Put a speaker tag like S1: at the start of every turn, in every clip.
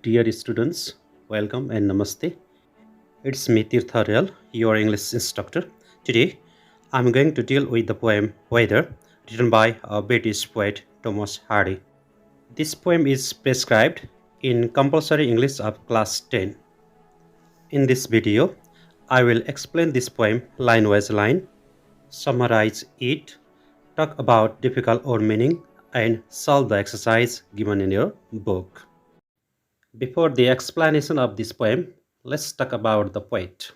S1: Dear students, welcome and namaste. It's me Tirtha Real, your English instructor. Today, I'm going to deal with the poem Weather, written by a British poet Thomas Hardy. This poem is prescribed in compulsory English of class 10. In this video, I will explain this poem line by line, summarize it, talk about difficult word meaning, and solve the exercise given in your book. Before the explanation of this poem, let's talk about the poet.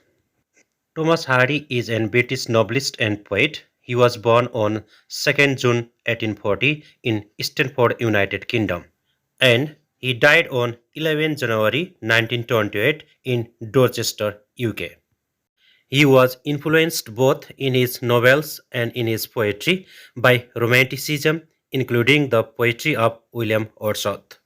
S1: Thomas Hardy is a British novelist and poet. He was born on 2nd June 1840 in Stanford, United Kingdom, and he died on 11 January 1928 in Dorchester, UK. He was influenced both in his novels and in his poetry by Romanticism, including the poetry of William Wordsworth.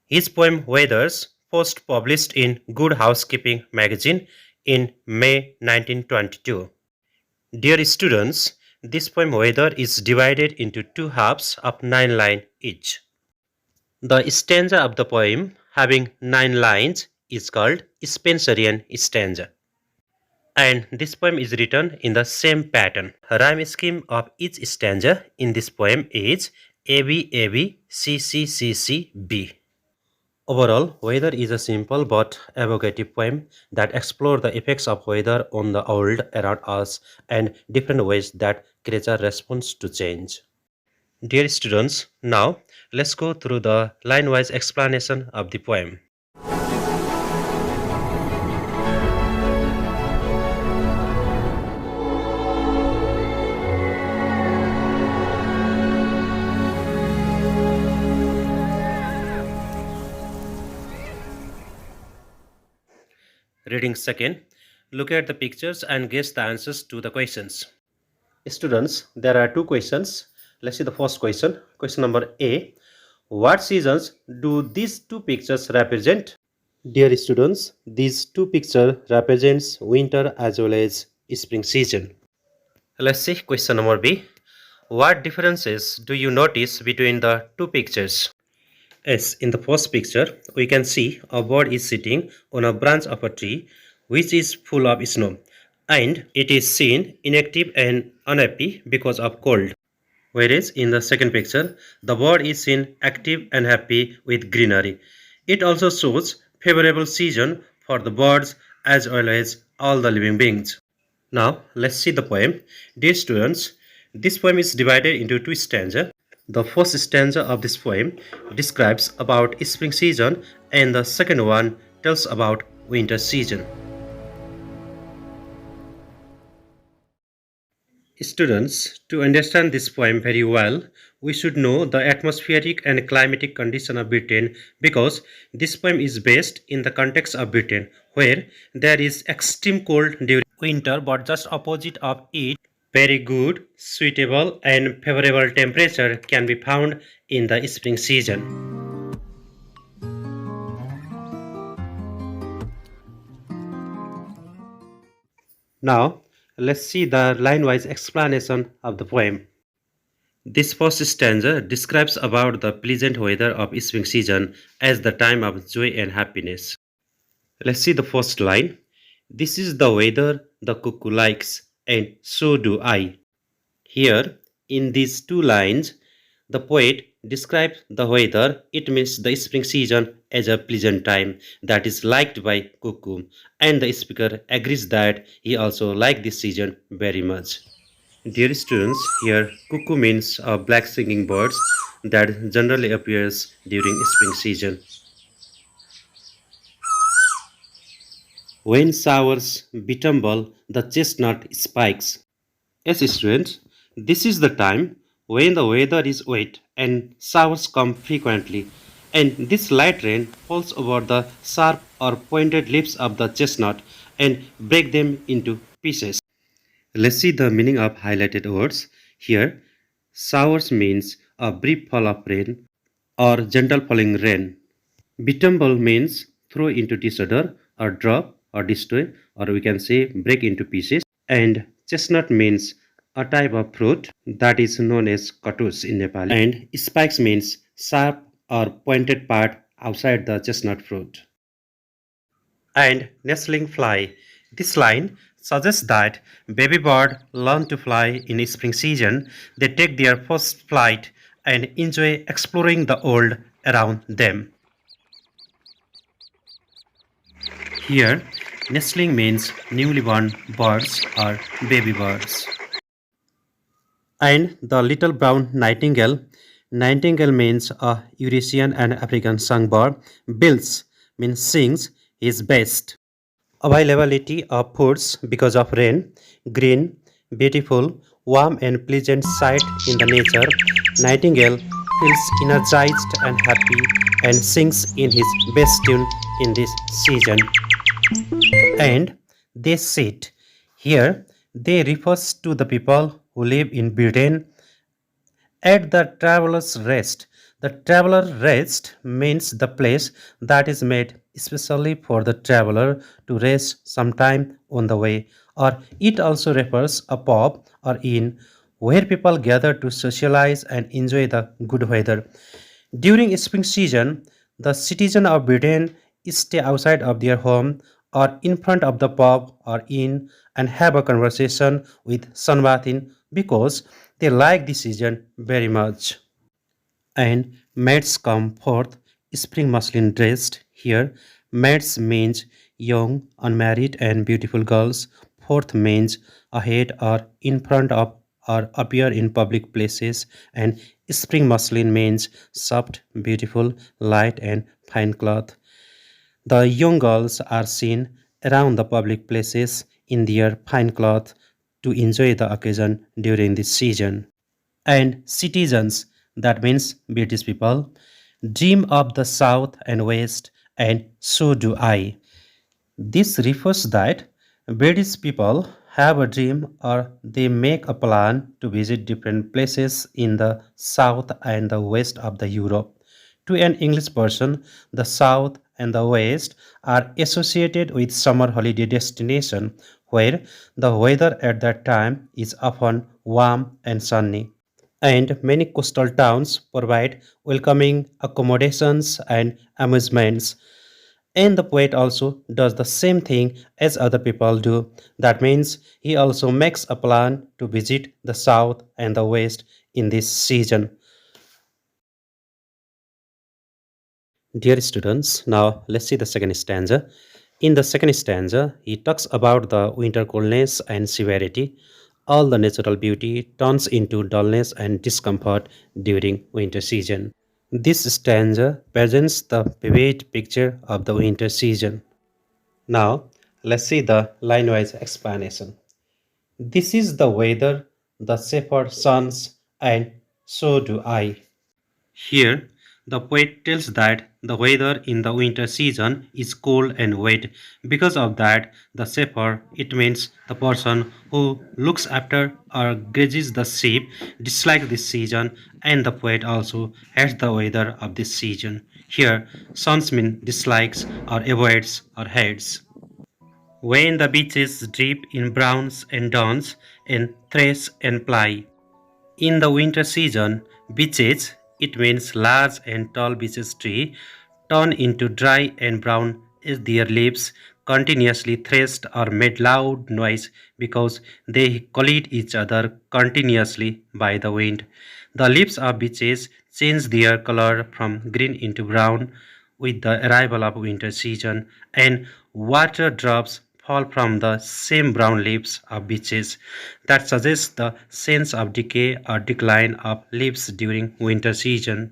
S1: His poem Weathers, first published in Good Housekeeping magazine in May 1922. Dear students, this poem Weather is divided into two halves of 9 lines each. The stanza of the poem, having 9 lines, is called Spenserian stanza. And this poem is written in the same pattern. Rhyme scheme of each stanza in this poem is AB AB C C C C B. Overall, Weather is a simple but evocative poem that explores the effects of weather on the world around us and different ways that creature responds to change. Dear students, now let's go through the line-wise explanation of the poem. Reading second, look at the pictures and guess the answers to the questions. Students, there are two questions. Let's see the first question. Question number A. What seasons do these two pictures represent? Dear students, these two pictures represents winter as well as spring season. Let's see question number B. What differences do you notice between the two pictures? Yes, in the first picture, we can see a bird is sitting on a branch of a tree which is full of snow, and it is seen inactive and unhappy because of cold. Whereas in the second picture, the bird is seen active and happy with greenery. It also shows favorable season for the birds as well as all the living beings. Now, let's see the poem. Dear students, this poem is divided into two stanzas. The first stanza of this poem describes about spring season and the second one tells about winter season. Students, to understand this poem very well, we should know the atmospheric and climatic condition of Britain because this poem is based in the context of Britain where there is extreme cold during winter but just opposite of it, very good, suitable and favorable temperature can be found in the spring season. Now, let's see the line-wise explanation of the poem. This first stanza describes about the pleasant weather of spring season as the time of joy and happiness. Let's see the first line. This is the weather the cuckoo likes, and so do I. Here, in these two lines, the poet describes the weather. It means the spring season as a pleasant time that is liked by cuckoo, and the speaker agrees that he also likes this season very much. Dear students, here cuckoo means black singing birds that generally appears during spring season. When showers betumble the chestnut spikes. Yes, students, this is the time when the weather is wet and showers come frequently, and this light rain falls over the sharp or pointed leaves of the chestnut and break them into pieces. Let's see the meaning of highlighted words. Here, showers means a brief fall of rain or gentle falling rain. Betumble means throw into disorder or drop or destroy, or we can say break into pieces. And chestnut means a type of fruit that is known as katus in Nepali. And spikes means sharp or pointed part outside the chestnut fruit. And nestling fly. This line suggests that baby birds learn to fly in spring season. They take their first flight and enjoy exploring the world around them. Here, nestling means newly born birds or baby birds. And the little brown nightingale. Nightingale means a Eurasian and African songbird. Bills means sings his best. Availability of foods because of rain. Green, beautiful, warm and pleasant sight in the nature. Nightingale feels energized and happy and sings in his best tune in this season. And they sit. Here they refers to the people who live in Britain at the traveler's rest. The traveler rest means the place that is made especially for the traveler to rest sometime on the way, or it also refers a pub or inn where people gather to socialize and enjoy the good weather. During spring season, the citizens of Britain stay outside of their home or in front of the pub or inn and have a conversation with sunbathing because they like the season very much. And maids come forth, spring muslin dressed. Here, maids means young, unmarried, and beautiful girls. Forth means ahead or in front of or appear in public places. And spring muslin means soft, beautiful, light, and fine cloth. The young girls are seen around the public places in their fine cloth to enjoy the occasion during this season. And citizens, that means British people, dream of the South and West, and so do I. This refers that British people have a dream or they make a plan to visit different places in the south and the west of the Europe. To an English person, the south and the west are associated with summer holiday destination where the weather at that time is often warm and sunny. And many coastal towns provide welcoming accommodations and amusements. And the poet also does the same thing as other people do. That means he also makes a plan to visit the south and the west in this season. Dear students, now let's see the second stanza. In the second stanza, he talks about the winter coldness and severity. All the natural beauty turns into dullness and discomfort during winter season. This stanza presents the vivid picture of the winter season. Now, let's see the line-wise explanation. This is the weather, the shepherd sons, and so do I. Here, the poet tells that the weather in the winter season is cold and wet. Because of that, the shepherd, it means the person who looks after or grazes the sheep, dislikes this season, and the poet also hates the weather of this season. Here, sons mean dislikes or avoids or hates. When the beaches drip in browns and dawns and thresh and ply. In the winter season, beeches, it means large and tall beeches tree, turn into dry and brown as their leaves continuously threshed or made loud noise because they collide each other continuously by the wind. The leaves of beeches change their color from green into brown with the arrival of winter season, and water drops fall from the same brown leaves of beeches that suggests the sense of decay or decline of leaves during winter season.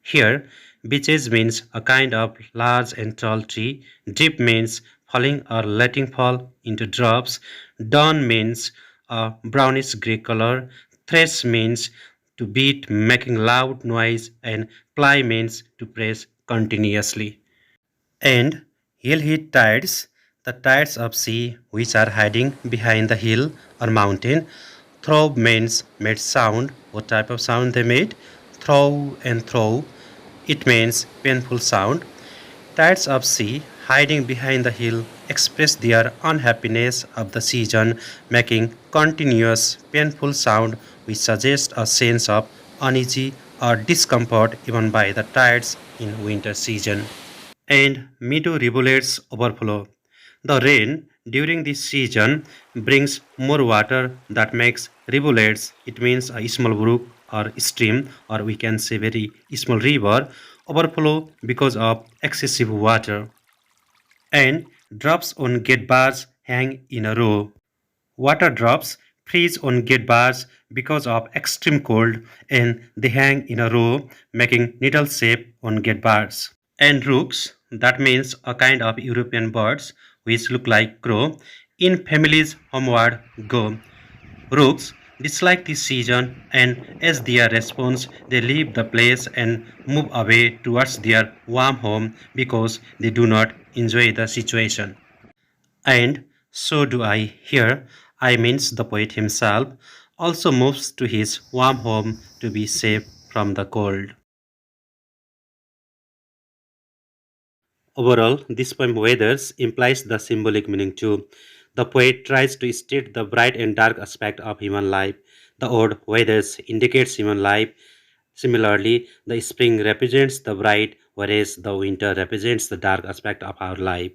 S1: Here, beeches means a kind of large and tall tree. Drip means falling or letting fall into drops. Dawn means a brownish gray color. Thresh means to beat making loud noise, and ply means to press continuously. And hill heat tides, the tides of sea which are hiding behind the hill or mountain. Throb means made sound. What type of sound they made? Throw and throw. It means painful sound. Tides of sea hiding behind the hill express their unhappiness of the season, making continuous painful sound which suggests a sense of uneasy or discomfort even by the tides in winter season. And meadow rivulets overflow. The rain during this season brings more water that makes rivulets. It means a small brook or stream, or we can say very small river, overflow because of excessive water. And drops on gate bars hang in a row. Water drops freeze on gate bars because of extreme cold, and they hang in a row making needle shape on gate bars. And rooks, that means a kind of European birds which look like crow, in families homeward go. Rooks dislike this season, and as their response, they leave the place and move away towards their warm home because they do not enjoy the situation. And so do I here. I means the poet himself also moves to his warm home to be safe from the cold. Overall, this poem Weathers implies the symbolic meaning too. The poet tries to state the bright and dark aspect of human life. The word weathers indicates human life. Similarly, the spring represents the bright, whereas the winter represents the dark aspect of our life.